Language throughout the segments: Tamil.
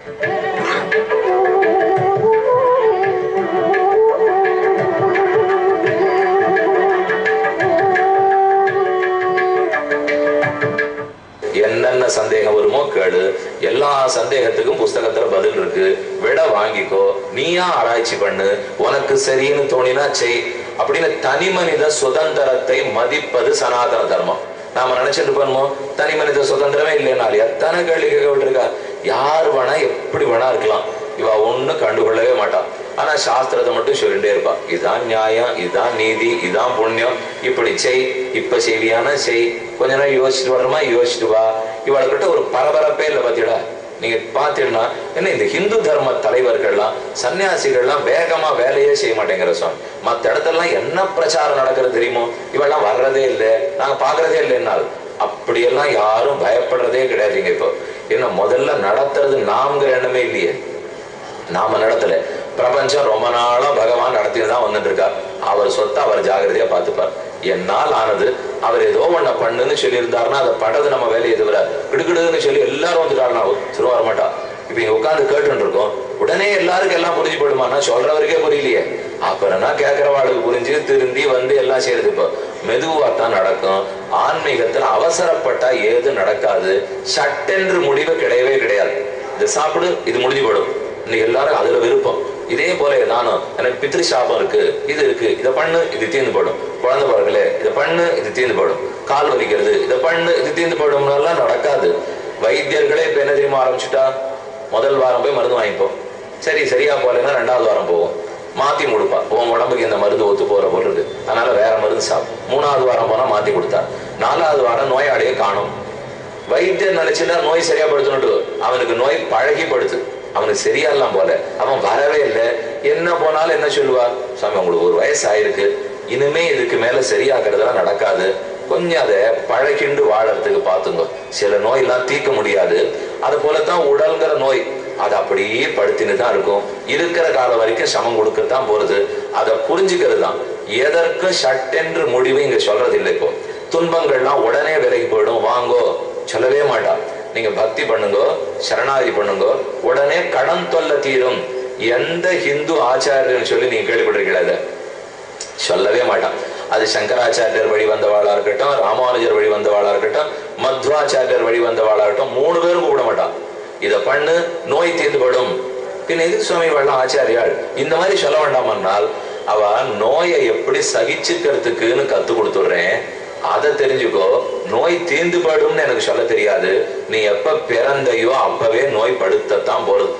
என்னென்ன சந்தேகம் வருமோ கேளு, எல்லா சந்தேகத்துக்கும் புஸ்தகத்துல பதில் இருக்கு, விட வாங்கிக்கோ, நீயா ஆராய்ச்சி பண்ணு, உனக்கு சரின்னு தோணினா செய் அப்படின்னு தனி மனித சுதந்திரத்தை மதிப்பது சனாதன தர்மம். நாம நினைச்சிட்டு பண்ணுவோம் தனி மனித சுதந்திரமே இல்லைனால எத்தனை கேள்வி கேட்கப்பட்டிருக்கா. யார் வேணா எப்படி வேணா இருக்கலாம், இவ ஒண்ணு கண்டுகொள்ளவே மாட்டான். ஆனா சாஸ்திரத்தை மட்டும் சொல்லிட்டே இருப்பா, இதுதான் நியாயம், இதுதான் நீதி, இதுதான் புண்ணியம், இப்படி செய், இப்ப செய்வியான செய், கொஞ்ச நேரம் யோசிச்சுட்டு வரணுமா யோசிச்சுட்டு வா. இவள்கிட்ட ஒரு பரபரப்பே இல்லை பாத்தீங்களா. நீங்க பாத்தீங்கன்னா என்ன இந்த ஹிந்து தர்ம தலைவர்கள்லாம் சன்னியாசிகள்லாம் வேகமா வேலையே செய்ய மாட்டேங்கிற சுவாமி. மற்ற இடத்துலலாம் என்ன பிரச்சாரம் நடக்கிறது தெரியுமோ, இவெல்லாம் வர்றதே இல்லை, நாங்க பாக்குறதே இல்லை. என்னால் அப்படியெல்லாம் யாரும் பயப்படுறதே கிடையாதுங்க. இப்போ என்ன முதல்ல நடத்துறது நாம்ங்கிற எண்ணமே இல்லையே. நாம நடத்தல, பிரபஞ்சம் ரொம்ப நாளா பகவான் நடத்திதான் வந்துட்டு இருக்கா. அவர் சொத்தை அவர் ஜாகிரதையா பார்த்துப்பார். என்னால் ஆனது அவர் ஏதோ ஒன்ன பண்ணுன்னு சொல்லி இருந்தாருன்னா அதை படுறது நம்ம வேலையை தவிர கிடுக்கிடுன்னு சொல்லி எல்லாரும் வந்துட்டாருன்னா திரும்ப வரமாட்டா. இப்ப இங்க உட்காந்து கேட்டு இருக்கோம், உடனே எல்லாருக்கும் எல்லாம் புரிஞ்சு போயிடுமான்னா சொல்றவருக்கே புரியலையே. அப்புறம்னா கேட்கறவாளுக்கு புரிஞ்சு திருந்தி வந்து எல்லாம் செய்யறது. இப்போ மெதுவாத்தான் நடக்கும். ஆன்மீகத்துல அவசரப்பட்டா ஏது நடக்காது. சட்டென்று முடிவு கிடையவே கிடையாது. இது சாப்பிடு, இது முடிஞ்சு போடும். இன்னைக்கு எல்லாரும் அதுல விருப்பம். இதே போல நானும் எனக்கு பித்ரு சாபம் இருக்கு, இது இருக்கு, இதை பண்ணு, இது தீர்ந்து போடும். குழந்தை பிறகுல இதை பண்ணு, இது தீர்ந்து போடும். கால் வலிக்கிறது, இதை பண்ணு, இது தீர்ந்து போடும்னாலாம் நடக்காது. வைத்தியர்களே இப்ப என்ன தெரியுமா ஆரம்பிச்சுட்டா, முதல் வாரம் போய் மருந்து வாங்கிப்போம், சரி சரியா போலன்னா 2வது வாரம் போவோம், மாத்தி கொடுப்பா. உன் உடம்புக்கு இந்த மருந்து ஒத்து போற போல் இருக்கு, அதனால வேற மருந்து சாப்பிடும். 3வது வாரம் போனா மாத்தி கொடுத்தா, 4வது வாரம் நோயாளியே காணும். வைத்தியர் நினைச்சுன்னா நோய் சரியா படுத்தணுட்டு, அவனுக்கு நோய் பழகிப்படுத்து, அவனுக்கு சரியாலாம் போல, அவன் வரவே இல்லை. என்ன போனாலும் என்ன சொல்லுவா, சாமி உங்களுக்கு ஒரு வயசு ஆயிருக்கு, இனிமே இதுக்கு மேல சரியாகிறதுலாம் நடக்காது, கொஞ்சம் அதை பழகிண்டு வாழறதுக்கு பாத்துங்க. சில நோய் எல்லாம் தீர்க்க முடியாது. அது போலத்தான் உடல்கிற நோய், அது அப்படியே படுத்தின்னு தான் இருக்கும். இருக்கிற காலம் வரைக்கும் சமம் கொடுக்கத்தான் போறது. அதை புரிஞ்சுக்கிறது தான். எதற்கு சட்டென்று முடிவு இங்க சொல்றது இல்லை. இப்போ துன்பங்கள்லாம் உடனே விலகி போயிடும் வாங்கோ சொல்லவே மாட்டான். நீங்க பக்தி பண்ணுங்கோ, சரணாகதி பண்ணுங்கோ, உடனே கடன் தொல்லை தீரும். எந்த ஹிந்து ஆச்சாரியன்னு சொல்லி நீங்க கேள்விப்பட்டிருக்கீங்களா? சொல்லவே மாட்டான். அது சங்கராச்சாரியர் வழி வந்தவாளா இருக்கட்டும், ராமானுஜர் வழி வந்தவாளா இருக்கட்டும், மத்வாச்சாரியர் வழி வந்தவாளா இருக்கட்டும், 3 பேரும் கூப்பிட மாட்டான். இதை பண்ணு, நோய் தீர்ந்துபடும். பின் எதுக்கு சுவாமி வரலாம் ஆச்சாரியால் இந்த மாதிரி சொல்ல வேண்டாமன்னால், அவ நோயை எப்படி சகிச்சுக்கிறதுக்குன்னு கத்து கொடுத்துடுறேன், அதை தெரிஞ்சுக்கோ. நோய் தீர்ந்து படும்னு எனக்கு சொல்ல தெரியாது. நீ எப்ப பிறந்தையோ அப்பவே நோய் படுத்தத்தான் போறது.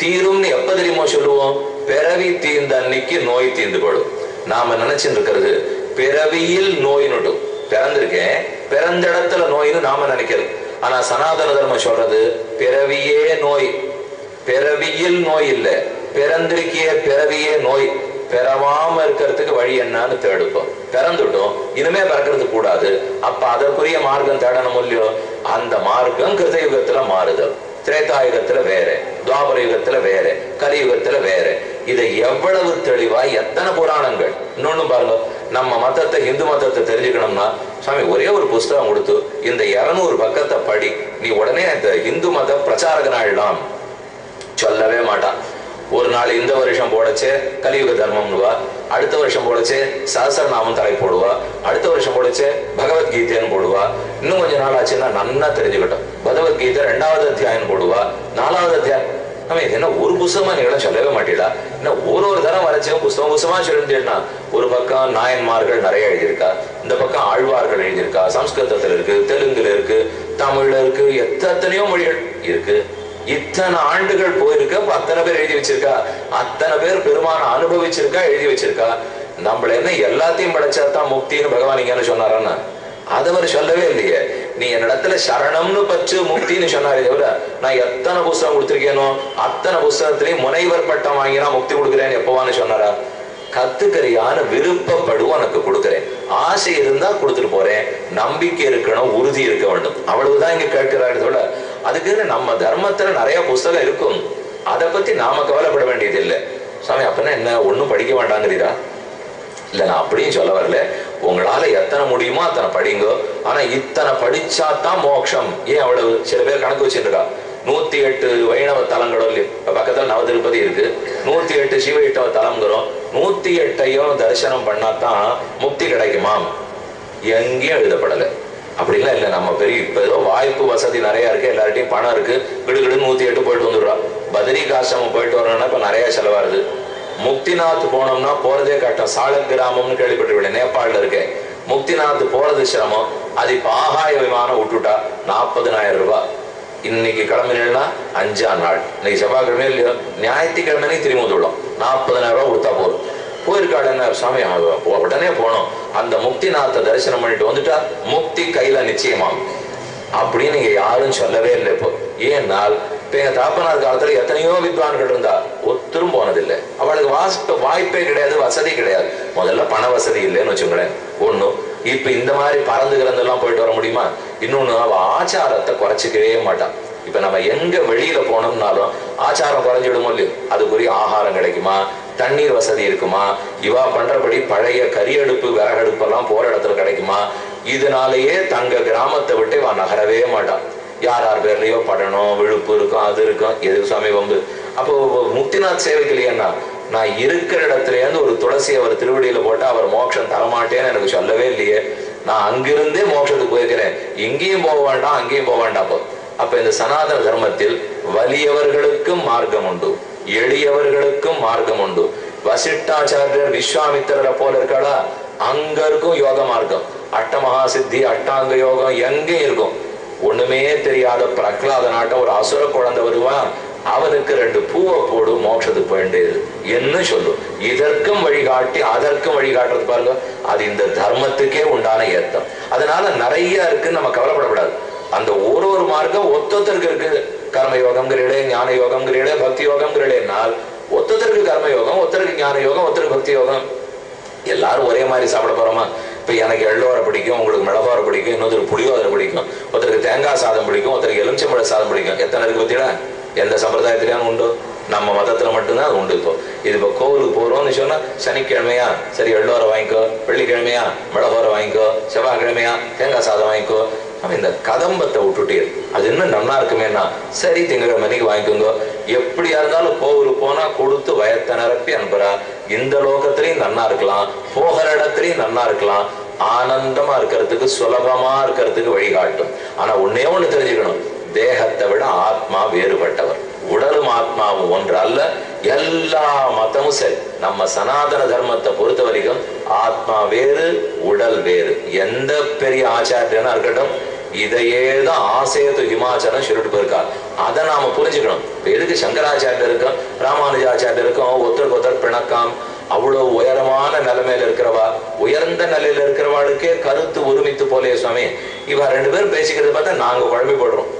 தீரும்னு எப்ப தெரியுமோ சொல்லுவோம், பிறவி தீர்ந்த அன்னைக்கு நோய் தீர்ந்து படும். நாம நினைச்சுட்டு இருக்கிறது பிறவியில் நோய் நொட்டும். பிறந்திருக்கேன், பிறந்த இடத்துல நோயின்னு நாம நினைக்கிறது. ஆனா சனாதன தர்மம் சொல்றது பிறவியே நோய், பிறவியில் நோய் இல்லை, பிறந்திருக்கிய பிறவியே நோய். பிறவாம இருக்கிறதுக்கு வழி என்னன்னு தேடுப்போம். பிறந்துட்டோம், இனிமே பிறக்கிறது கூடாது. அப்ப அதற்குரிய மார்க்கம் தேடணும் இல்லையோ? அந்த மார்க்கம் கிருதயுகத்துல மாறுதல், திரேதாயுகத்துல வேற, துவாபர யுகத்துல வேற, கலியுகத்துல வேற. இதை எவ்வளவு தெளிவா எத்தனை புராணங்கள். இன்னொன்னு பாருங்க, நம்ம மதத்தை ஹிந்து மதத்தை தெரிஞ்சுக்கணும்னா சுவாமி ஒரே ஒரு புஸ்தகம் கொடுத்து இந்த 200 பக்கத்தை படி, நீ உடனே இந்த ஹிந்து மத பிரச்சாரகனாயிடலாம் சொல்லவே மாட்டான். ஒரு நாள் இந்த வருஷம் போடச்சே கலியுக தர்மம்னுவா, அடுத்த வருஷம் போடச்சே சஹஸ்ரநாமம் தலை போடுவா, அடுத்த வருஷம் போடச்சே பகவத்கீதைன்னு போடுவா. இன்னும் கொஞ்சம் நாள் ஆச்சுன்னா நன்னா தெரிஞ்சுக்கிட்டோம், பகவத்கீதை 2வது அத்தியாயம் போடுவா, 4வது அத்தியாயம். நம்ம இது என்ன ஒரு புஸ்தகமா நீங்களும் சொல்லவே மாட்டீங்களா? என்ன ஒரு தரம் வரைச்சும் புஸ்தகமா சொல்லிட்டேன்னா, ஒரு பக்கம் நாயன்மார்கள் நிறைய எழுதியிருக்கா, இந்த பக்கம் ஆழ்வார்கள் எழுதியிருக்கா, சம்ஸ்கிருதத்துல இருக்கு, தெலுங்குல இருக்கு, தமிழ்ல இருக்கு, எத்தனையோ மொழிகள் இருக்கு. இத்தனை ஆண்டுகள் போயிருக்க, அத்தனை பேர் எழுதி வச்சிருக்கா, அத்தனை பேர் பெருமான அனுபவிச்சிருக்கா, எழுதி வச்சிருக்கா. நம்மள என்ன எல்லாத்தையும் படைச்சாதான் முக்தின்னு பகவான் இங்க சொன்னாரான்னு அதை அவர் சொல்லவே இல்லையே. நீ என்னிடத்துல சரணம்னு பச்சு முக்தின்னு சொன்னாரே தவிர, நான் எத்தனை புஸ்தகம் கொடுத்திருக்கேனோ அத்தனை புஸ்தகத்திலையும் முனைவர் பட்டம் வாங்கினா முக்தி கொடுக்குறேன்னு எப்பவான்னு சொன்னாரா? கத்துக்கறியான விருப்பப்படு உனக்கு கொடுக்குறேன், ஆசை இருந்தா கொடுத்துட்டு போறேன், நம்பிக்கை இருக்கணும், உறுதி இருக்க வேண்டும், அவ்வளவுதான் இங்க கேட்கிறாரு. தவிர அதுக்குன்னு நம்ம தர்மத்துல நிறைய புஸ்தகம் இருக்கும், அதை பத்தி நாம கவலைப்பட வேண்டியது இல்லை. சாமி அப்படின்னா என்ன ஒன்னும் படிக்க வேண்டாங்கிறீரா? இல்ல, நான் அப்படியும் சொல்ல வரல. உங்களால எத்தனை முடியுமோ அத்தனை படிங்கோ. ஆனா இத்தனை படிச்சாதான் மோட்சம். ஏன் அவ்வளவு? சில பேர் கணக்கு வச்சுருக்கா, 108 வைணவ தலங்களும் சிவைஷ்டவ தலம்ங்கிறோம். 108 தரிசனம் பண்ணாதான் முக்தி கிடைக்குமாம். எங்கேயும் எழுதப்படலை. அப்படிலாம் இல்லை. நம்ம பெரிய இப்ப ஏதோ வாய்ப்பு வசதி நிறைய இருக்கு, எல்லார்ட்டையும் பணம் இருக்கு, கிடுகிடுன்னு 108 போயிட்டு வந்துடுறா. பத்ரிகாசிரமம் போயிட்டு வரணும்னா இப்ப நிறைய செலவாருது. முக்திநாத் போனோம்னா போறதே கட்டம். சாலக் கிராமம்னு கேள்விப்பட்டிருக்கேன், நேபாளில் இருக்கேன். முக்திநாத் போறது சிரமம். அது இப்ப ஆகாய விமானம் விட்டுட்டா 40,000 ரூபாய். இன்னைக்கு கிளம்பினா 5ஆம் நாள், இன்னைக்கு செவ்வாய்க்கிழமை இல்லையோ, ஞாயிற்றுக்கிழமை திரும்ப வந்துள்ளோம். 40,000 ரூபாய் கொடுத்தா போதும். போயிருக்காடு என்ன சுவாமி, உடனே போனோம், அந்த முக்திநாத்தை தரிசனம் பண்ணிட்டு வந்துட்டா முக்தி கையில நிச்சயமாகும் அப்படின்னு நீங்க யாரும் சொல்லவே இல்லை. இப்போ ஏன்னால் இப்ப எங்க தாப்பனார் காலத்துல எத்தனையோ வித்வான்கள் இருந்தா ஒத்தரும் போனதில்லை. அவளுக்கு வாய்ப்பே கிடையாது, வசதி கிடையாது. முதல்ல பண வசதி இல்லைன்னு வச்சுங்களேன் ஒண்ணு. இப்ப இந்த மாதிரி பறந்து கிடந்தெல்லாம் போயிட்டு வர முடியுமா? இன்னொன்னு, அவ ஆச்சாரத்தை குறைச்சிக்கவே மாட்டான். இப்ப நம்ம எங்க வெளியில போனோம்னாலும் ஆச்சாரம் குறைஞ்சிடுமோ இல்லையோ, அதுக்குரிய ஆகாரம் கிடைக்குமா, தண்ணீர் வசதி இருக்குமா, இவா பண்றபடி பழைய கரியடுப்பு விறகடுப்பெல்லாம் போற இடத்துல கிடைக்குமா? இதனாலேயே தங்க கிராமத்தை விட்டு இவா நகரவே மாட்டான். யார் யார் பேர்லயோ படணும், விழுப்பு இருக்கும், அது இருக்கும், எதுக்கு சுவாமி வம்பு? அப்போ முக்திநாத் சேவைக்கு இல்லையன்னா, நான் இருக்கிற இடத்துல இருந்து ஒரு துளசி அவர் திருவடியில போட்டா அவர் மோட்சம் தரமாட்டேன்னு எனக்கு சொல்லவே இல்லையே. நான் அங்கிருந்தே மோட்சத்துக்கு போயிருக்கிறேன், இங்கேயும் போக வேண்டாம் அங்கேயும் போக வேண்டாம். அப்ப இந்த சனாதன தர்மத்தில் வலியவர்களுக்கும் மார்க்கம் உண்டு, எளியவர்களுக்கும் மார்க்கம் உண்டு. வசிஷ்டாச்சாரியர் விஸ்வாமித்திரரை போல இருக்காளா, அங்க இருக்கும் யோக மார்க்கம். அட்டமகா சித்தி அட்டாங்க யோகம் எங்கேயும் இருக்கும். ஒண்ணுமே தெரியாத பிரகலாத நாட்ட ஒரு அசுர குழந்தை வருவான், அவனுக்கு 2 பூவை போடு மோட்சத்துக்கு வேண்டியது என்ன சொல்லும். இதற்கும் வழிகாட்டி அதற்கும் வழிகாட்டுறது பாருங்க, அது இந்த தர்மத்துக்கே உண்டான ஏத்தம். அதனால நிறைய இருக்குன்னு நம்ம கவலைப்படக்கூடாது. அந்த ஒரு மார்க்கம் ஒத்தொத்தருக்கு இருக்கு. கர்ம யோகம்ங்கிறீடே, ஞான யோகம்ங்கிறீடே, பக்தி யோகம்ங்கிறீடேனால் ஒத்தொத்தருக்கு கர்ம யோகம், ஒருத்தருக்கு ஞான யோகம், ஒருத்தருக்கு பக்தி யோகம். எல்லாரும் ஒரே மாதிரி சாப்பிட போறோமா? இப்ப எனக்கு எள்ளோரை பிடிக்கும், உங்களுக்கு மிளகோரை பிடிக்கும், இன்னொருத்தருக்கு புளியோதரை பிடிக்கும், ஒருத்தருக்கு தேங்காய் சாதம் பிடிக்கும், ஒருத்தருக்கு எலுமிச்சம்பழ சாதம் பிடிக்கும். எத்தனை இருக்கு பத்தியா? எந்த சம்பிரதாயத்திலேயும் உண்டு, நம்ம மதத்துல மட்டும்தான் அது உண்டு. இது இப்போ கோவிலுக்கு போறோம்னு சொன்னா, சனிக்கிழமையா சரி எள்ளோரை வாங்கிக்கோ, வெள்ளிக்கிழமையா மிளகோரை வாங்கிக்கோ, செவ்வாய்க்கிழமையா தேங்காய் சாதம் வாங்கிக்கோ. அவன் இந்த கதம்பத்தை விட்டுட்டே அது இன்னும் நல்லா இருக்குமேனா, சரி திங்கக்கிழமைக்கு வாங்கிக்கோங்க. எப்படியா இருந்தாலும் கோவிலுக்கு போனா கொடுத்து வயத்தை நிரப்பி அனுப்புறா. இந்த லோகத்திலையும் நன்னா இருக்கலாம், போகிற இடத்துலையும் நன்னா இருக்கலாம், ஆனந்தமா இருக்கிறதுக்கு சுலபமா இருக்கிறதுக்கு வழிகாட்டும். ஆனா ஒன்னே ஒண்ணு தெரிஞ்சுக்கணும், தேகத்தை விட ஆத்மா வேறுபட்டவர். உடலும் ஆத்மாவும் ஒன்று அல்ல. எல்லா மதமும் சரி, நம்ம சனாதன தர்மத்தை பொறுத்த வரைக்கும் ஆத்மா வேறு, உடல் வேறு. எந்த பெரிய ஆச்சாரியனா இருக்கட்டும், இதையேதான் ஆசையத்து ஹிமாச்சலம் சொல்லிட்டு போயிருக்கார். அதை நாம புரிஞ்சுக்கணும். எதுக்கு சங்கராச்சாரியர் இருக்கும், ராமானுஜாச்சாரியர் இருக்கும், ஒருத்தருக்கு ஒருத்தர் பிணக்கம். அவ்வளவு உயரமான நிலைமையில இருக்கிறவா, உயர்ந்த நிலையில இருக்கிறவாளுக்கே கருத்து ஒருமித்து போலே சுவாமி. இவ 2 பேரும் பேசிக்கிறத பார்த்தா நாங்க குழம்பி போடுறோம்.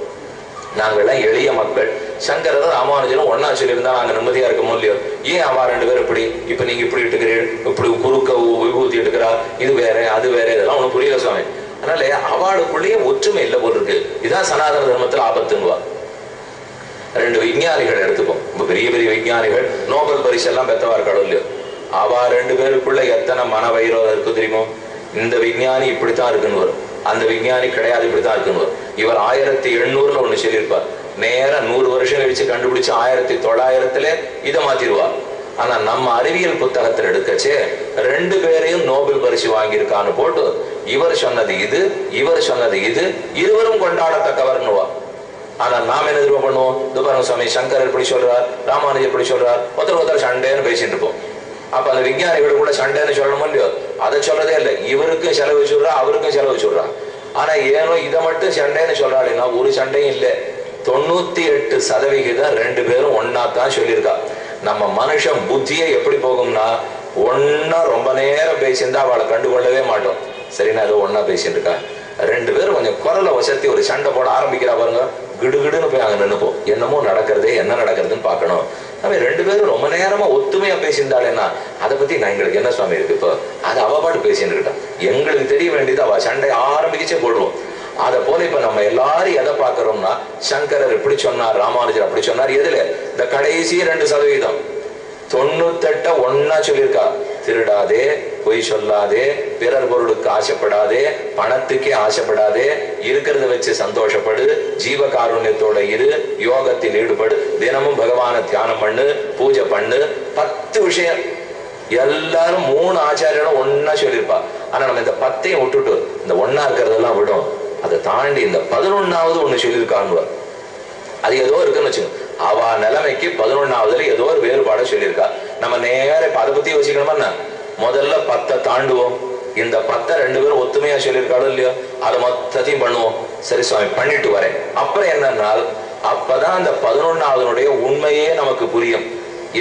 நாங்கள்லாம் எளிய மக்கள். சங்கரரும் ராமானுஜரும் ஒன்னா சொல்லியிருந்தா நாங்க நிம்மதியா இருக்கமோ இல்லையோ. ஏன் அவா 2 பேரும் இப்படி, இப்ப நீங்க இப்படி எடுத்துக்கிறீர்கள், இப்படி குறுக்க விபூதி எடுக்கிறா, இது வேற அது வேற, இதெல்லாம் ஒண்ணு புரியல சுவாமி. அதனால அவளுக்குள்ளேயே ஒற்றுமை இல்லை போல் இருக்கு. இதான் சனாதன தர்மத்தில் ஆபத்துன்னுவா. 2 விஞ்ஞானிகள் எடுத்துப்போம், பெரிய பெரிய விஞ்ஞானிகள், நோபல் பரிசு எல்லாம் பெற்றவா இருக்காளோ இல்லையோ. அவ 2 பேருக்குள்ள எத்தனை மன வைரம் இருக்கு தெரியுமோ. இந்த விஞ்ஞானி இப்படித்தான் இருக்குன்னு வரும், அந்த விஞ்ஞானி கிடையாது இப்படித்தான் இருக்குன்னு வரும். இவர் 1800 ஒண்ணு சொல்லியிருப்பார், நேர 100 வருஷம் கழிச்சு கண்டுபிடிச்சு 1900 இதை மாத்திருவார். ஆனா நம்ம அறிவியல் புத்தகத்தில் எடுக்கச்சே 2 பேரையும் நோபல் பரிசு வாங்கியிருக்கான்னு போட்டு இவர் சொன்னது இது, இவர் சொன்னது இது, இருவரும் கொண்டாடத்தக்கவர்னுவா. ஆனா நாம என்ன எதிர்ப்பு பண்ணுவோம், துபாரம் சுவாமி சங்கரர் இப்படி சொல்றார், ராமானுஜர் இப்படி சொல்றார், ஒருத்தர் சண்டைன்னு பேசிட்டு இருப்போம். அப்ப அந்த விஞ்ஞானிகள் கூட சண்டைன்னு சொல்லணுமோ இல்லையோ, அதை சொல்றதே இல்லை. இவருக்கும் செலவு சொல்றா, அவருக்கும் செலவு சொல்றா. ஆனா ஏனோ இதை மட்டும் சண்டைன்னு சொல்றாளுன்னா ஒரு சண்டையும் இல்லை. 98% 2 பேரும் ஒன்னா தான் சொல்லியிருக்கா. நம்ம மனுஷன் புத்தியே எப்படி போகும்னா, ஒன்னா ரொம்ப நேரம் பேசியிருந்தா அவளை கண்டுகொள்ளவே மாட்டோம். சரின்னா ஏதோ ஒன்னா பேசிட்டு இருக்கா, 2 பேரும் கொஞ்சம் குரலை வசத்தி ஒரு சண்டை போட ஆரம்பிக்கிறா பாருங்க, கிடுகிடுன்னு போய் அங்க நின்னுப்போம். என்னமோ நடக்கிறதே, என்ன நடக்கிறதுன்னு பாக்கணும். நம்ம 2 பேரும் ரொம்ப நேரமா ஒத்துமையா பேசியிருந்தாளேன்னா அதை பத்தி நான் எங்களுக்கு என்ன சுவாமி இருக்கு, இப்போ அது அவ பாட்டு பேசிட்டு இருக்கா. எங்களுக்கு தெரிய வேண்டியது அவ சண்டை ஆரம்பிச்சே போடுவோம். அதை போல இப்ப நம்ம எல்லாரும் எதை பாக்குறோம்னா, சங்கரர் இப்படி சொன்னார், ராமானுஜர் அப்படி சொன்னார். எதுல இந்த கடைசி 2% 98 ஒன்னா சொல்லியிருக்கா, திருடாதே, பொய் சொல்லாதே, பிறர் பொருளுக்கு ஆசைப்படாதே, பணத்துக்கே ஆசைப்படாதே, இருக்கிறத வச்சு சந்தோஷப்படு, ஜீவகாருண்யத்தோட இரு, யோகத்தில் ஈடுபடு, தினமும் பகவானை தியானம் பண்ணு, பூஜை பண்ணு. 10 விஷயம் எல்லாரும் 3 ஆச்சாரியும் ஒன்னா சொல்லியிருப்பா. ஆனா நம்ம இந்த 10ஐயும் விட்டுட்டு இந்த ஒன்னா இருக்கிறதெல்லாம் விடும். அதை தாண்டி இந்த 11வது ஒண்ணு சொல்லியிருக்காங்க. அது ஏதோ இருக்குன்னு வச்சுக்கோங்க. அவ நிலைமைக்கு 11வதுல ஏதோ ஒரு வேறுபாட சொல்லியிருக்கா. நம்ம நேர அதை பத்தி யோசிக்கணுமா? முதல்ல 10 தாண்டுவோம். இந்த 10 2 பேரும் ஒத்துமையா சொல்லியிருக்காளோ இல்லையோ, அதை மொத்தத்தையும் பண்ணுவோம். சரி சுவாமி பண்ணிட்டு வரேன். அப்புறம் என்னன்னா அப்பதான் அந்த 11வதுடைய உண்மையே நமக்கு புரியும்.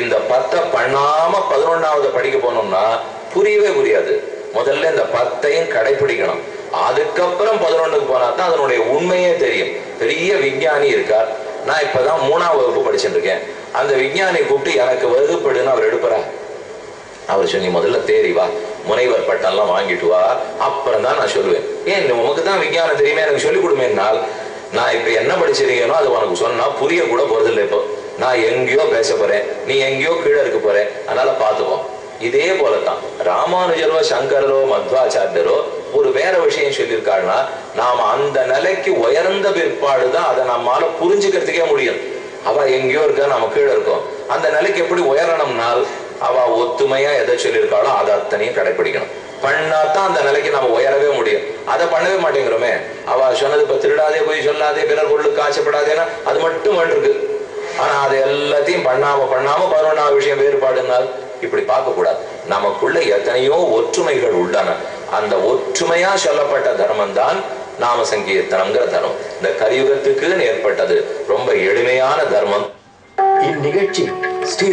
இந்த 10 பண்ணாம 11வது படிக்க போனோம்னா புரியவே புரியாது. முதல்ல இந்த 10ஐயும் கடைபிடிக்கணும். அதுக்கப்புறம் 11க்கு போனா தான் அதனுடைய உண்மையே தெரியும். பெரிய விஞ்ஞானி இருக்கார். நான் இப்பதான் 3ஆம் வகுப்பு படிச்சுட்டு இருக்கேன். அந்த விஞ்ஞானி கூப்பிட்டு எனக்கு வகுப்படுன்னு அவர் எடுப்பாரா? அவர் சொல்லி முதல்ல தேறி வா, முனைவர் பட்டம்லாம் வாங்கிட்டு வா, அப்புறம் தான் நான் சொல்லுவேன். ஏன் உனக்கு தான் விஞ்ஞானம் தெரியுமே, எனக்கு சொல்லிக் கொடுமேனால் நான் இப்ப என்ன படிச்சிருக்கேனோ அது உனக்கு சொன்னா புரிய கூட போறதில்லை. இப்போ நான் எங்கேயோ பேச போறேன், நீ எங்கேயோ கீழே இருக்க போறேன். அதனால பாத்துப்போம். இதே போலத்தான் ராமானுஜரோ சங்கரோ மத்வாச்சாரியரோ ஒரு வேற விஷயம் சொல்லியிருக்காருன்னா நாம அந்த நிலைக்கு உயர்ந்த பிற்பாடுதான் அதை நம்மால புரிஞ்சுக்கிறதுக்கே முடியும். அவ எங்கேயோ இருக்கா, நம்ம கீழே இருக்கோம். அந்த நிலைக்கு எப்படி உயரணும்னால் அவ ஒத்துமையா எதை சொல்லியிருக்காளோ அதை அத்தனையும் கடைபிடிக்கணும். பண்ணாதான் அந்த நிலைக்கு நம்ம உயரவே முடியும். அதை பண்ணவே மாட்டேங்கிறோமே. அவ சொன்னது இப்ப திருடாதே, போய் சொல்லாதே, பிறர் பொருளுக்கு ஆசைப்படாதேன்னா அது மட்டும் இருக்கு. ஆனா அது எல்லாத்தையும் பண்ணாம 11வது விஷயம் வேறுபாடுனால் இப்படி பார்க்க கூடாது. நமக்குள்ள எத்தனையோ ஒற்றுமைகள் உள்ளன. அந்த ஒற்றுமையா சொல்லப்பட்ட தர்மம் தான் நாம சங்கீர்த்தனம்ங்கிற தர்மம். இந்த கலியுகத்துக்கு ஏற்பட்டது ரொம்ப எளிமையான தர்மம். இந்நிகழ்ச்சி ஸ்ரீ